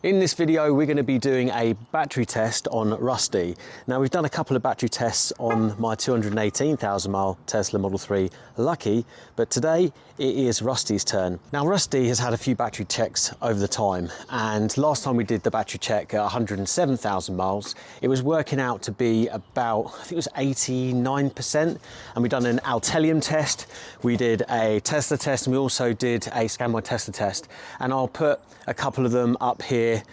In this video, we're going to be doing a battery test on Rustee. Now, we've done a couple of battery tests on my 218,000 mile Tesla Model 3 Lucky, but today it is Rustee's turn. Now, Rustee has had a few battery checks over the time, and last time we did the battery check at 107,000 miles, it was working out to be about, I think it was 89%, and we've done an Altelium test, we did a Tesla test, and we also did a Scan My Tesla test, and I'll put a couple of them up here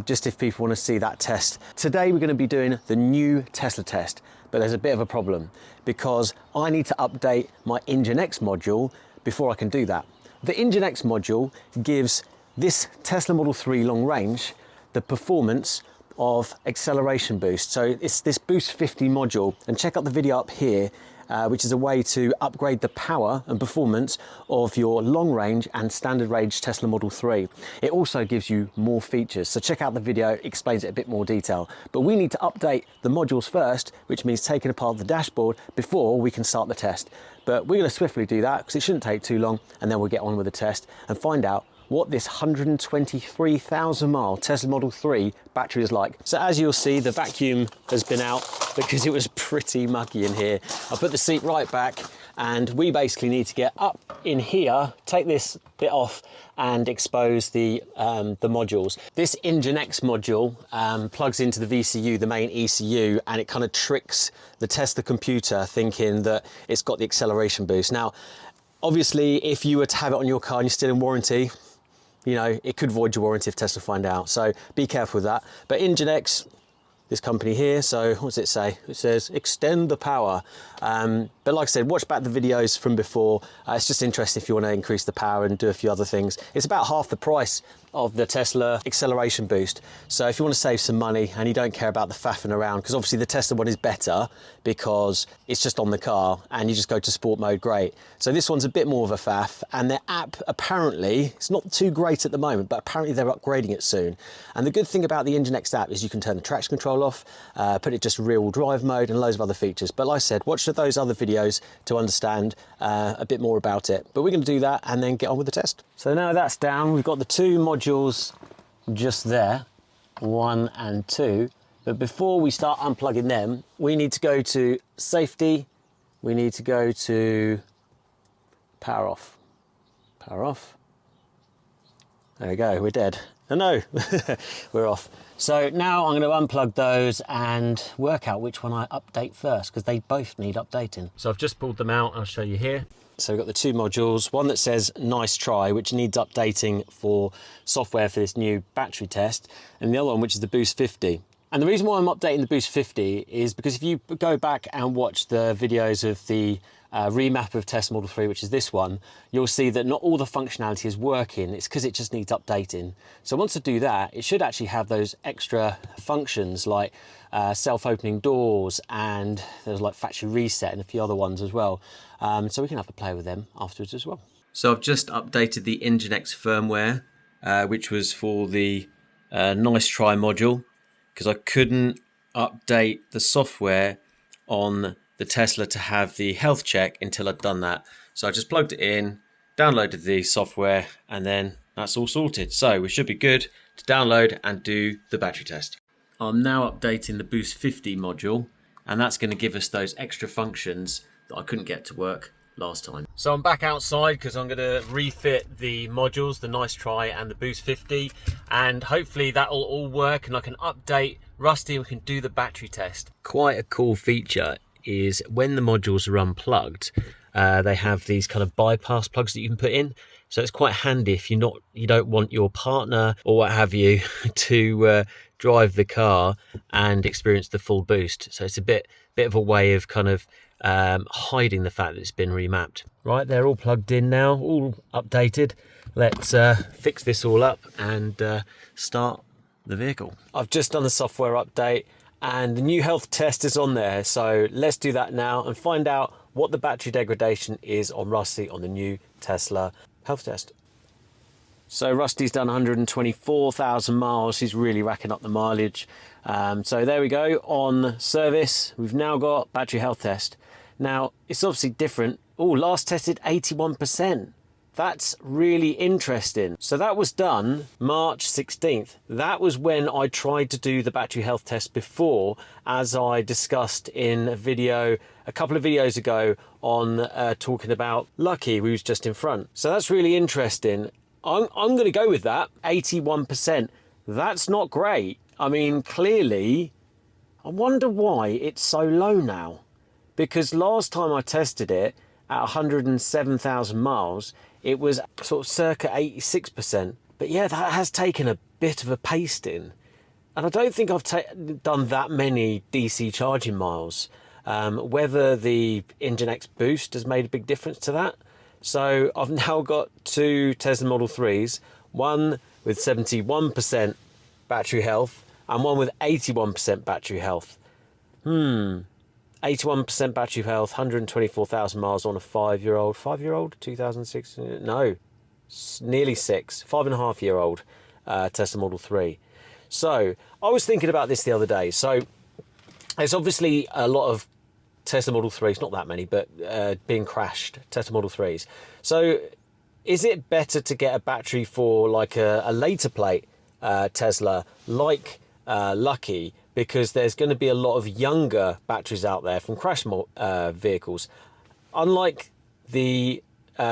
just if people want to see that test. Today we're going to be doing the new Tesla test, but there's a bit of a problem because I need to update my Ingenext module before I can do that. The Ingenext module gives this Tesla Model 3 long range the performance of acceleration boost. So it's this Boost 50 module, and check out the video up here which is a way to upgrade the power and performance of your long range and standard range Tesla Model 3. It also gives you more features, so check out the video, it explains it in a bit more detail. But we need to update the modules first, which means taking apart the dashboard before we can start the test. But we're going to swiftly do that because it shouldn't take too long, and then we'll get on with the test and find out what this 123,000 mile Tesla Model 3 battery is like. So as you'll see, the vacuum has been out because it was pretty mucky in here. I put the seat right back, and we basically need to get up in here, take this bit off and expose the modules. This Ingenext module plugs into the VCU, the main ECU, and it kind of tricks the Tesla computer thinking that it's got the acceleration boost. Now, obviously, if you were to have it on your car and you're still in warranty, you know, it could void your warranty if Tesla find out. So be careful with that. But Ingenext, this company here, so what does it say? It says extend the power. But like I said, watch back the videos from before. It's just interesting if you want to increase the power and do a few other things. It's about half the price of the Tesla acceleration boost. So if you want to save some money and you don't care about the faffing around, because obviously the Tesla one is better because it's just on the car and you just go to sport mode, great. So this one's a bit more of a faff, and their app apparently, it's not too great at the moment, but apparently they're upgrading it soon. And the good thing about the Ingenext app is you can turn the traction control off, put it just rear-wheel drive mode and loads of other features. But like I said, watch those other videos to understand a bit more about it. But we're going to do that and then get on with the test. So now that's down, we've got the two modules just there, 1 and 2. But before we start unplugging them, we need to go to safety, we need to go to power off. Power off. There we go, we're dead. Oh no, we're off. So now I'm going to unplug those and work out which one I update first, because they both need updating. So I've just pulled them out, I'll show you here. So we've got the two modules, one that says nice try, which needs updating for software for this new battery test, and the other one which is the Boost 50. And the reason why I'm updating the Boost 50 is because if you go back and watch the videos of the remap of Tesla Model 3, which is this one, you'll see that not all the functionality is working. It's because it just needs updating. So once I do that, it should actually have those extra functions like self-opening doors, and there's like factory reset and a few other ones as well. So we can have a play with them afterwards as well. So I've just updated the Ingenext firmware, which was for the nice try module, because I couldn't update the software on the Tesla to have the health check until I'd done that. So I just plugged it in, downloaded the software, and then that's all sorted. So we should be good to download and do the battery test. I'm now updating the Boost 50 module, and that's going to give us those extra functions that I couldn't get to work last time. So I'm back outside because I'm going to refit the modules, the nice try and the Boost 50, and hopefully that'll all work and I can update Rustee and we can do the battery test. Quite a cool feature is when the modules are unplugged, they have these kind of bypass plugs that you can put in. So it's quite handy if you don't want your partner or what have you to drive the car and experience the full boost. So it's a bit of a way of kind of hiding the fact that it's been remapped. Right, they're all plugged in now, all updated. Let's fix this all up and start the vehicle. I've just done the software update and the new health test is on there. So let's do that now and find out what the battery degradation is on Rustee on the new Tesla health test. So Rustee's done 124,000 miles. He's really racking up the mileage. So there we go, on service. We've now got battery health test. Now, it's obviously different. Oh, last tested 81%. That's really interesting. So that was done March 16th. That was when I tried to do the battery health test before, as I discussed in a video a couple of videos ago on talking about Lucky, who's just in front. So that's really interesting. I'm going to go with that. 81%. That's not great. I mean, clearly, I wonder why it's so low now. Because last time I tested it at 107,000 miles, it was sort of circa 86%. But yeah, that has taken a bit of a pasting. And I don't think I've done that many DC charging miles. Whether the Ingenext Boost has made a big difference to that. So I've now got two Tesla Model 3s, one with 71% battery health and one with 81% battery health. 81% battery health, 124,000 miles on a 5-year-old, 2006, no, nearly 6, 5.5-year-old Tesla Model 3. So I was thinking about this the other day. So there's obviously a lot of Tesla Model 3s, not that many, but being crashed, Tesla Model 3s. So is it better to get a battery for like a later plate Tesla like Lucky, because there's going to be a lot of younger batteries out there from crash vehicles, unlike the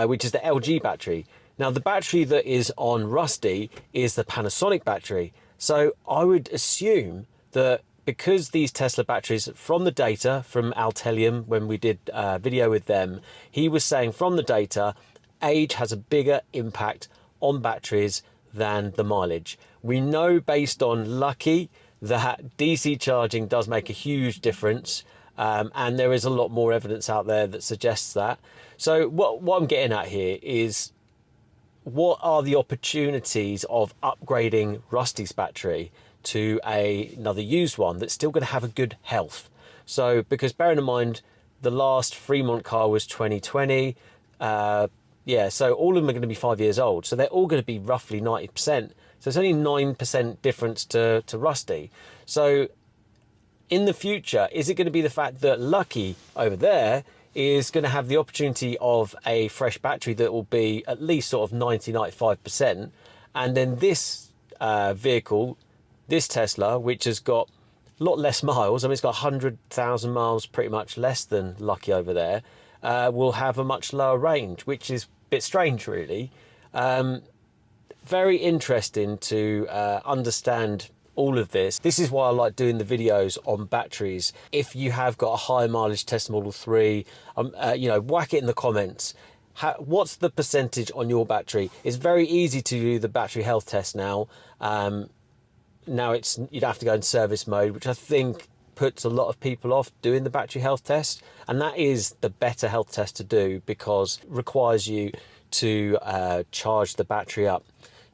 which is the LG battery. Now the battery that is on Rustee is the Panasonic battery. So I would assume that because these Tesla batteries, from the data from Altelium, when we did a video with them, he was saying from the data, age has a bigger impact on batteries than the mileage. We know based on Lucky that DC charging does make a huge difference, and there is a lot more evidence out there that suggests that. So what I'm getting at here is, what are the opportunities of upgrading Rustee's battery to another used one that's still going to have a good health? So, because bearing in mind the last Fremont car was 2020, yeah, so all of them are going to be 5 years old, so they're all going to be roughly 90%. So it's only 9% difference to Rustee. So in the future, is it going to be the fact that Lucky over there is going to have the opportunity of a fresh battery that will be at least sort of 90-95%, and then this vehicle, this Tesla, which has got a lot less miles, I mean, it's got 100,000 miles, pretty much less than Lucky over there, will have a much lower range, which is a bit strange, really. Very interesting to understand all of this. This is why I like doing the videos on batteries. If you have got a high mileage Tesla Model 3, you know, whack it in the comments. What's the percentage on your battery? It's very easy to do the battery health test now. Now you'd have to go in service mode, which I think puts a lot of people off doing the battery health test. And that is the better health test to do, because it requires you to charge the battery up.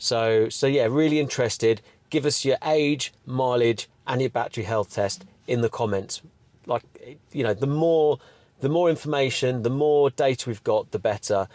So yeah, really interested. Give us your age, mileage, and your battery health test in the comments. Like, you know, the more information, the more data we've got, the better.